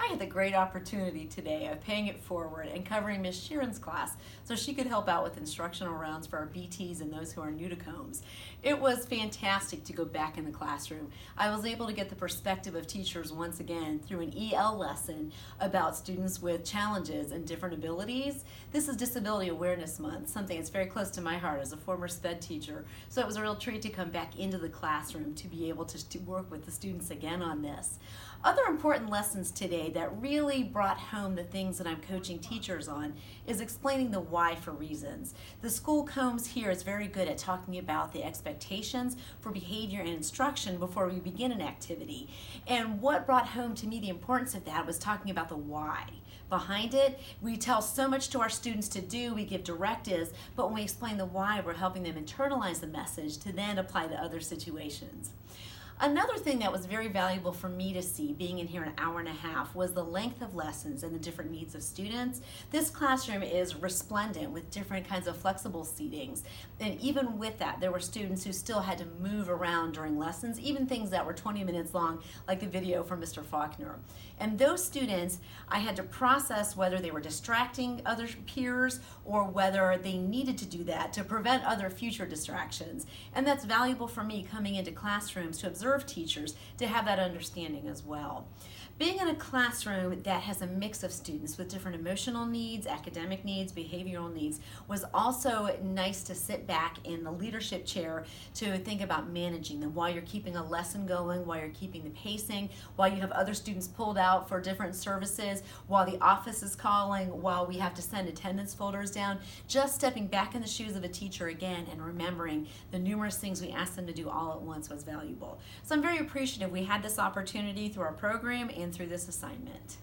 I had the great opportunity today of paying it forward and covering Miss Sheeran's class so she could help out with instructional rounds for our BTs and those who are new to Combs. It was fantastic to go back in the classroom. I was able to get the perspective of teachers once again through an EL lesson about students with challenges and different abilities. This is Disability Awareness Month, something that's very close to my heart as a former SPED teacher. So it was a real treat to come back into the classroom to be able to work with the students again on this. Other important lessons today that really brought home the things that I'm coaching teachers on is explaining the why for reasons. The school Combs here is very good at talking about the expectations for behavior and instruction before we begin an activity. And what brought home to me the importance of that was talking about the why behind it. We tell so much to our students to do, we give directives, but when we explain the why, we're helping them internalize the message to then apply to other situations. Another thing that was very valuable for me to see being in here an hour and a half was the length of lessons and the different needs of students. This classroom is resplendent with different kinds of flexible seatings, and even with that there were students who still had to move around during lessons, even things that were 20 minutes long like the video from Mr. Faulkner. And those students, I had to process whether they were distracting other peers or whether they needed to do that to prevent other future distractions. And that's valuable for me coming into classrooms to observe teachers to have that understanding as well. Being in a classroom that has a mix of students with different emotional needs, academic needs, behavioral needs was also nice to sit back in the leadership chair to think about managing them while you're keeping a lesson going, while you're keeping the pacing, while you have other students pulled out for different services, while the office is calling, while we have to send attendance folders down. Just stepping back in the shoes of a teacher again and remembering the numerous things we asked them to do all at once was valuable. So I'm very appreciative we had this opportunity through our program and through this assignment.